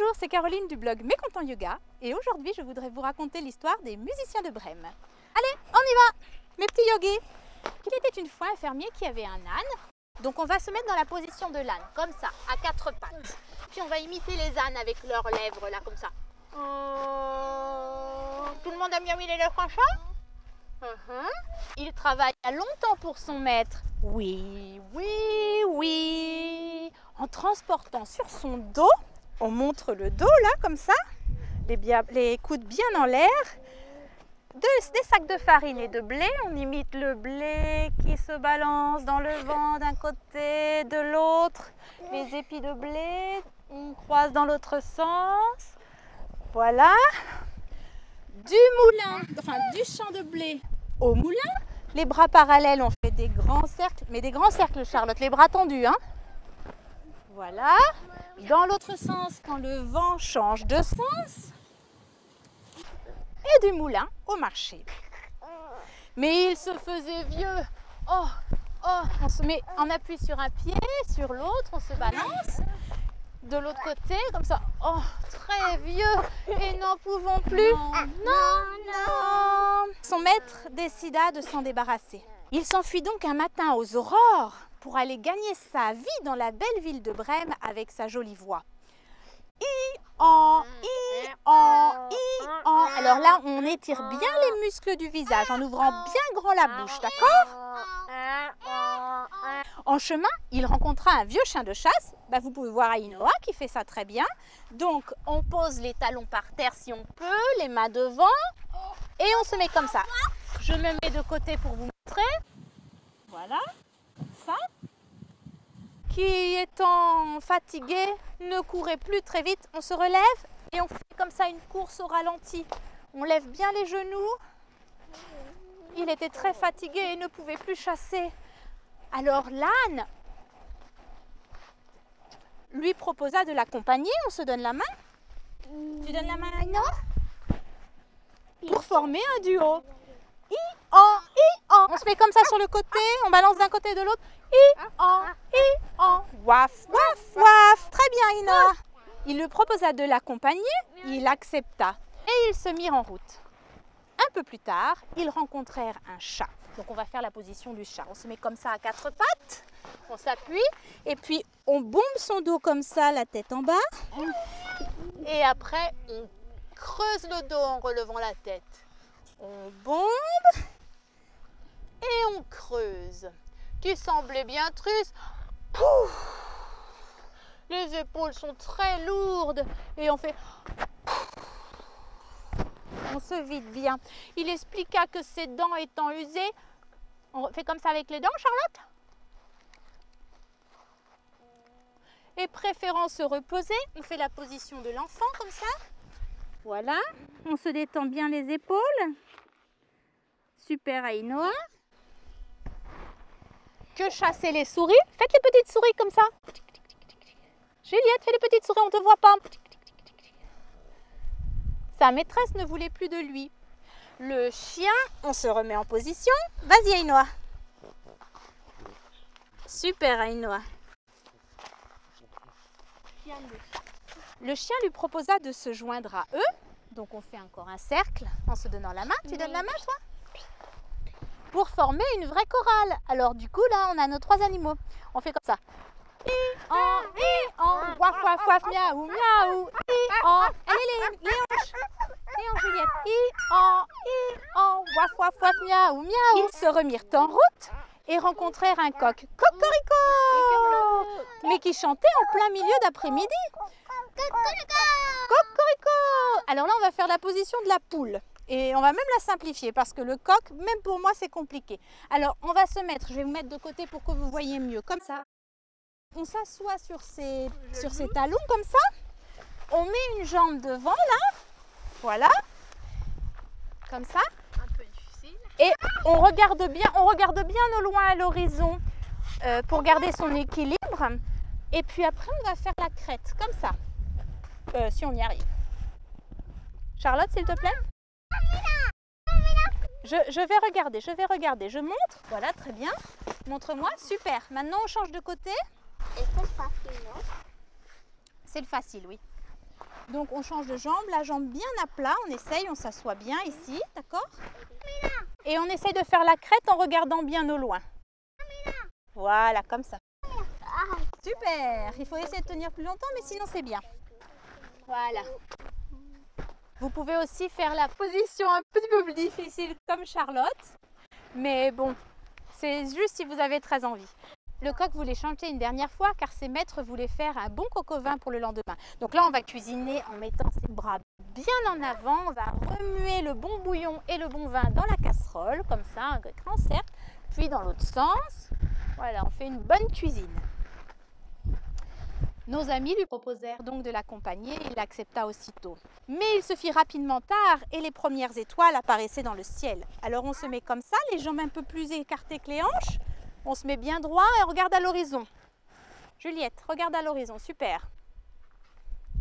Bonjour, c'est Caroline du blog Mécontent Yoga et aujourd'hui je voudrais vous raconter l'histoire des musiciens de Brême. Allez, on y va, mes petits yogis. Il était une fois un fermier qui avait un âne. Donc on va se mettre dans la position de l'âne, comme ça, à quatre pattes. Puis on va imiter les ânes avec leurs lèvres, là, comme ça. Tout le monde a bien mis les lèvres en chat. Il travaille longtemps pour son maître. Oui, oui, oui. En transportant sur son dos, on montre le dos là, comme ça, les coudes bien en l'air. Des sacs de farine et de blé, on imite le blé qui se balance dans le vent d'un côté, de l'autre. Les épis de blé, on croise dans l'autre sens. Voilà. Du moulin, enfin du champ de blé au moulin. Les bras parallèles, on fait des grands cercles, mais des grands cercles, Charlotte, les bras tendus, hein. Voilà. Dans l'autre sens, quand le vent change de sens. Et du moulin au marché. Mais il se faisait vieux. On se met en appui sur un pied, sur l'autre, on se balance. De l'autre côté, comme ça. Oh, très vieux et n'en pouvons plus. Non. Son maître décida de s'en débarrasser. Il s'enfuit donc un matin aux aurores pour aller gagner sa vie dans la belle ville de Brême avec sa jolie voix. Alors là, on étire bien les muscles du visage en ouvrant bien grand la bouche, d'accord? En chemin, il rencontra un vieux chien de chasse. Vous pouvez voir Ainoa qui fait ça très bien. Donc, on pose les talons par terre si on peut, les mains devant, et on se met comme ça. Je me mets de côté pour vous montrer. Voilà, ça. Qui étant fatigué, ne courait plus très vite. On se relève et on fait comme ça une course au ralenti. On lève bien les genoux. Il était très fatigué et ne pouvait plus chasser. Alors l'âne lui proposa de l'accompagner. On se donne la main. Tu donnes la main à Ainoa pour former un duo. On se met comme ça sur le côté, on balance d'un côté et de l'autre. Waf, waf, waf. Très bien, Ainoa. Il lui proposa de l'accompagner, il accepta et ils se mirent en route. Un peu plus tard, ils rencontrèrent un chat. Donc on va faire la position du chat. On se met comme ça à quatre pattes, on s'appuie et puis on bombe son dos comme ça, la tête en bas. Et après, on creuse le dos en relevant la tête. On bombe et on creuse. Tu semblais bien truce. Pouf! Les épaules sont très lourdes et on fait... On se vide bien. Il expliqua que ses dents étant usées, on fait comme ça avec les dents, Charlotte? Et préférant se reposer, on fait la position de l'enfant comme ça. Voilà, on se détend bien les épaules. Super Ainoa. Que chasser les souris? Faites les petites souris comme ça. Juliette, fais les petites souris, on ne te voit pas. Sa maîtresse ne voulait plus de lui. Le chien, on se remet en position. Vas-y Ainoa. Super Ainoa. Le chien lui proposa de se joindre à eux. Donc on fait encore un cercle en se donnant la main. Tu donnes la main toi? Pour former une vraie chorale. Alors du coup là on a nos trois animaux. On fait comme ça. Waf waf waf miaou miaou. Allez les hanches. Les hanches Juliette. Waf waf waf miaou miaou. Ils se remirent en route et rencontrèrent un coq. Cocorico. Mais qui chantait en plein milieu d'après-midi. Cocorico. Alors là on va faire la position de la poule. Et on va même la simplifier parce que le coq, même pour moi, c'est compliqué. Alors, on va se mettre, je vais vous mettre de côté pour que vous voyez mieux, comme ça. On s'assoit sur ses talons, comme ça. On met une jambe devant, là. Voilà. Comme ça. Un peu difficile. Et on regarde bien au loin à l'horizon pour garder son équilibre. Et puis après, on va faire la crête, comme ça. Si on y arrive. Charlotte, s'il te plaît. Je vais regarder, je montre, voilà, très bien, montre-moi, super, maintenant on change de côté. Et c'est facile, non? C'est le facile, oui. Donc on change de jambe, la jambe bien à plat, on essaye, on s'assoit bien ici, d'accord? Et on essaye de faire la crête en regardant bien au loin. Voilà, comme ça. Super! Il faut essayer de tenir plus longtemps, mais sinon c'est bien. Voilà. Vous pouvez aussi faire la position un petit peu plus difficile comme Charlotte. Mais bon, c'est juste si vous avez très envie. Le coq voulait chanter une dernière fois car ses maîtres voulaient faire un bon coq au vin pour le lendemain. Donc là, on va cuisiner en mettant ses bras bien en avant. On va remuer le bon bouillon et le bon vin dans la casserole, comme ça, un grand cercle. Puis dans l'autre sens, voilà, on fait une bonne cuisine. Nos amis lui proposèrent donc de l'accompagner et il accepta aussitôt. Mais il se fit rapidement tard et les premières étoiles apparaissaient dans le ciel. Alors on se met comme ça, les jambes un peu plus écartées que les hanches. On se met bien droit et on regarde à l'horizon. Juliette, regarde à l'horizon, super.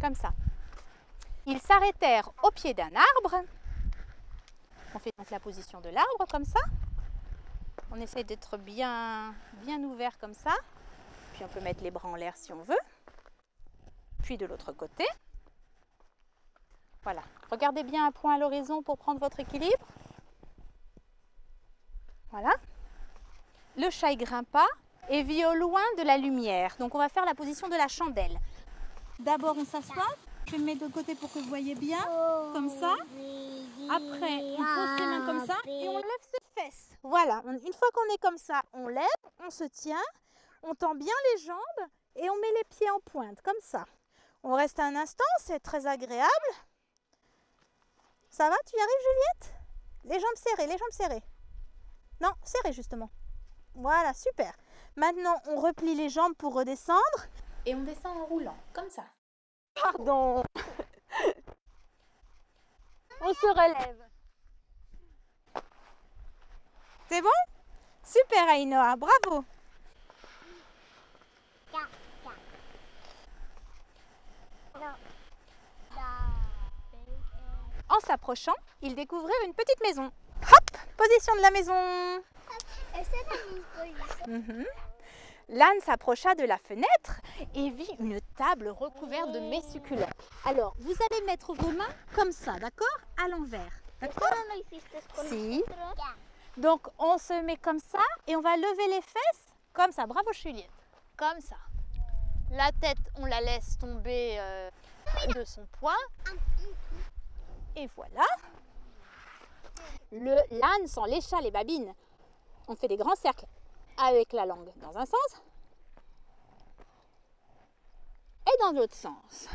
Comme ça. Ils s'arrêtèrent au pied d'un arbre. On fait donc la position de l'arbre comme ça. On essaie d'être bien ouvert comme ça. Puis on peut mettre les bras en l'air si on veut. Puis de l'autre côté. Voilà. Regardez bien un point à l'horizon pour prendre votre équilibre. Voilà. Le chat y grimpa et vit au loin de la lumière. Donc on va faire la position de la chandelle. D'abord on s'assoit. Je vais me mettre de côté pour que vous voyez bien. Comme ça. Après on pose ses mains comme ça et on lève ses fesses. Voilà. Une fois qu'on est comme ça, on lève, on se tient, on tend bien les jambes et on met les pieds en pointe. Comme ça. On reste un instant, c'est très agréable. Ça va, tu y arrives Juliette? Les jambes serrées, les jambes serrées. Non, serrées justement. Voilà, super. Maintenant, on replie les jambes pour redescendre. Et on descend en roulant, comme ça. Pardon. On se relève. C'est bon? Super Ainoa, bravo. En s'approchant, ils découvrirent une petite maison. Hop, position de la maison. L'âne s'approcha de la fenêtre et vit une table recouverte de mets succulents. Alors, vous allez mettre vos mains comme ça, d'accord? À l'envers. D'accord? Si. Donc, on se met comme ça et on va lever les fesses comme ça. Bravo Juliette. Comme ça. La tête, on la laisse tomber de son poids. Et voilà. L'âne s'en lécha les babines. On fait des grands cercles avec la langue dans un sens et dans l'autre sens.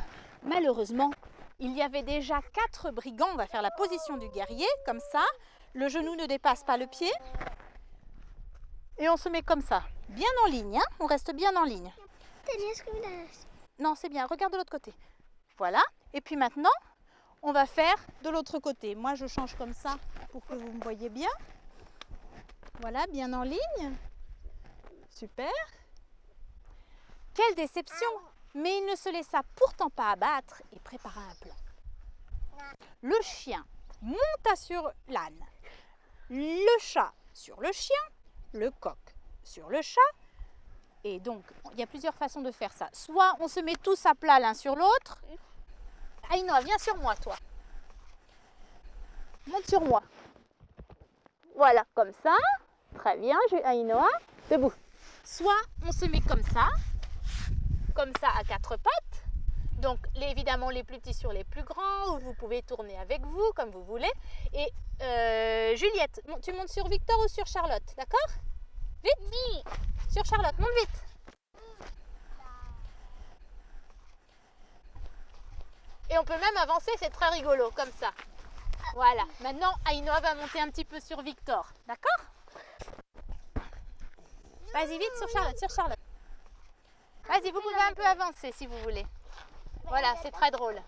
Malheureusement, il y avait déjà 4 brigands. On va faire la position du guerrier, comme ça. Le genou ne dépasse pas le pied. Et on se met comme ça, bien en ligne. Hein, on reste bien en ligne. Non, c'est bien. Regarde de l'autre côté. Voilà. Et puis maintenant, on va faire de l'autre côté. Moi, je change comme ça pour que vous me voyez bien. Voilà, bien en ligne. Super. Quelle déception! Mais il ne se laissa pourtant pas abattre et prépara un plan. Le chien monta sur l'âne, le chat sur le chien, le coq sur le chat. Et donc, il y a plusieurs façons de faire ça. Soit on se met tous à plat l'un sur l'autre. Ainoa, viens sur moi, toi. Monte sur moi. Voilà, comme ça. Très bien, Ainoa. Debout. Soit on se met comme ça à 4 pattes. Donc évidemment les plus petits sur les plus grands, ou vous pouvez tourner avec vous comme vous voulez. Et Juliette, tu montes sur Victor ou sur Charlotte, d'accord? Vite. Oui. Sur Charlotte, monte vite. Et on peut même avancer, c'est très rigolo, comme ça. Voilà, maintenant Ainoa va monter un petit peu sur Victor, d'accord? Vas-y vite sur Charlotte, sur Charlotte. Vas-y, vous pouvez un peu avancer si vous voulez. Voilà, c'est très drôle.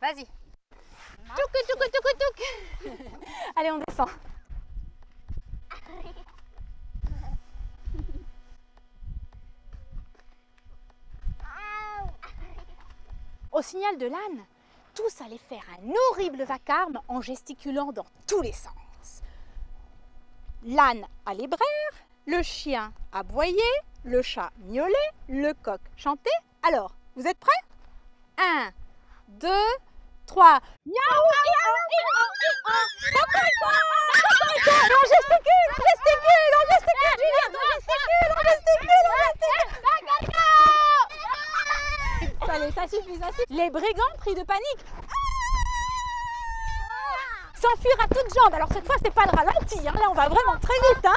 Vas-y. Touc, touc, touc, touc. Allez, on descend. Au signal de l'âne, tous allaient faire un horrible vacarme en gesticulant dans tous les sens. L'âne allait braire, le chien aboyait, le chat miaulait, le coq chantait. Alors, Vous êtes prêts? 1, 2, 3. Miaou! On gesticule, Juliette, on gesticule. Allez, ça suffit. Les brigands pris de panique s'enfuir à toutes jambes. Alors cette fois, c'est pas le ralenti, hein. Là, on va vraiment très vite, hein.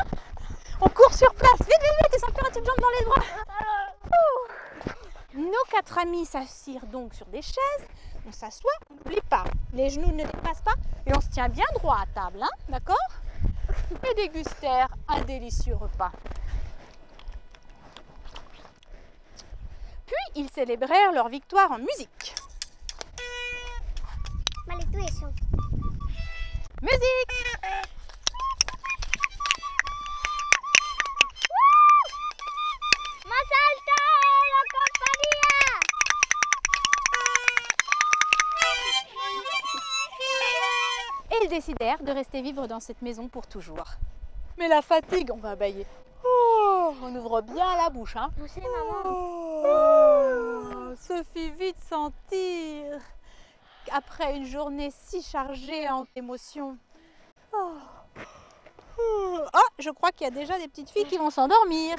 On court sur place, vite, et s'enfuir à toutes jambes dans les bras. Nos 4 amis s'assirent donc sur des chaises. On s'assoit, on n'oublie pas. Les genoux ne dépassent pas et on se tient bien droit à table, hein, d'accord? Et dégustèrent un délicieux repas. Puis ils célébrèrent leur victoire en musique. Musique! Et ils décidèrent de rester vivre dans cette maison pour toujours. Mais la fatigue, on va bâiller. Oh, on ouvre bien la bouche, hein. Se fit vite sentir après une journée si chargée en émotions. Je crois qu'il y a déjà des petites filles qui vont s'endormir.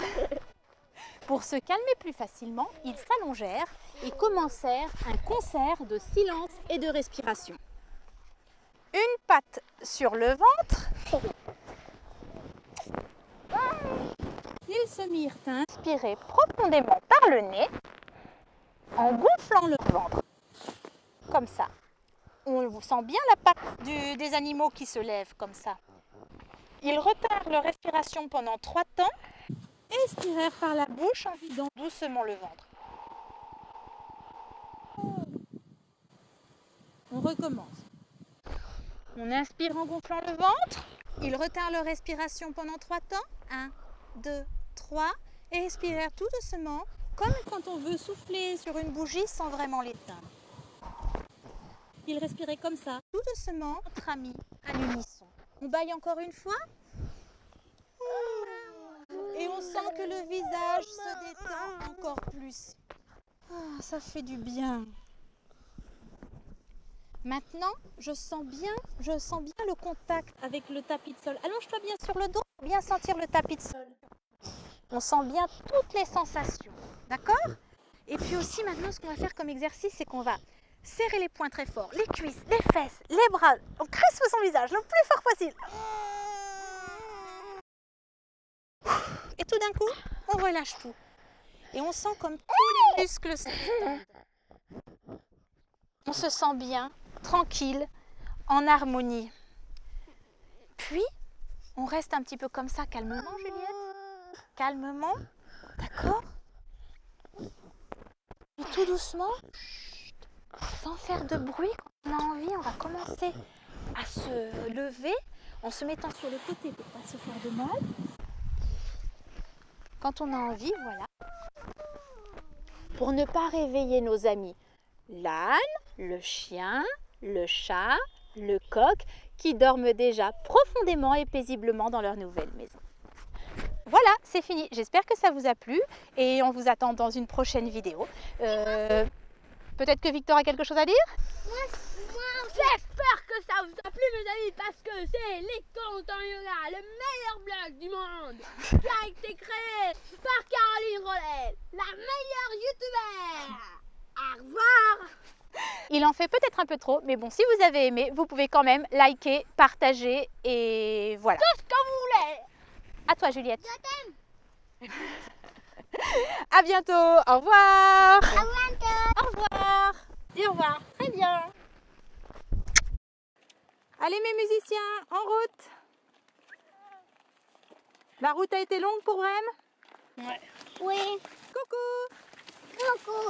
Pour se calmer plus facilement, ils s'allongèrent et commencèrent un concert de silence et de respiration. Une patte sur le ventre. Ils se mirent à inspirer profondément par le nez en gonflant le ventre. Comme ça. On sent bien la patte des animaux qui se lèvent comme ça. Ils retinrent leur respiration pendant 3 temps et expirèrent par la bouche en vidant doucement le ventre. On recommence. On inspire en gonflant le ventre. Ils retinrent leur respiration pendant 3 temps. 1, 2, 3. Et expirèrent tout doucement, comme quand on veut souffler sur une bougie sans vraiment l'éteindre. Ils respiraient comme ça, tout doucement, entre amis, à l'unisson. On bâille encore une fois. Et on sent que le visage se détend encore plus. Ça fait du bien. Maintenant, je sens bien le contact avec le tapis de sol. Allonge-toi bien sur le dos pour bien sentir le tapis de sol. On sent bien toutes les sensations, d'accord? Et puis aussi maintenant, ce qu'on va faire comme exercice, c'est qu'on va serrer les poings très fort, les cuisses, les fesses, les bras. On crispe son visage le plus fort possible. Et tout d'un coup, on relâche tout. Et on sent comme tous les muscles se détendent. On se sent bien, tranquille, en harmonie. Puis, on reste un petit peu comme ça, calmement, Juliette. Calmement, d'accord? Et tout doucement, sans faire de bruit, quand on a envie, on va commencer à se lever en se mettant sur le côté pour ne pas se faire de mal. Quand on a envie, voilà. Pour ne pas réveiller nos amis. L'âne, le chien, le chat, le coq qui dorment déjà profondément et paisiblement dans leur nouvelle maison. Voilà, c'est fini. J'espère que ça vous a plu et on vous attend dans une prochaine vidéo. Peut-être que Victor a quelque chose à dire? J'espère que ça vous a plu, mes amis, parce que c'est les contes en yoga, le meilleur blog du monde, qui a été créé par Caroline Rollet, la meilleure youtubeur. Au revoir. Il en fait peut-être un peu trop, mais bon, si vous avez aimé, vous pouvez quand même liker, partager et voilà. Tout ce que vous voulez. À toi, Juliette. Je t'aime. À bientôt. Au revoir. À bientôt. Au revoir. Et au revoir. Très bien. Allez mes musiciens, en route. La route a été longue pour Brême? Ouais. Oui. Coucou. Coucou.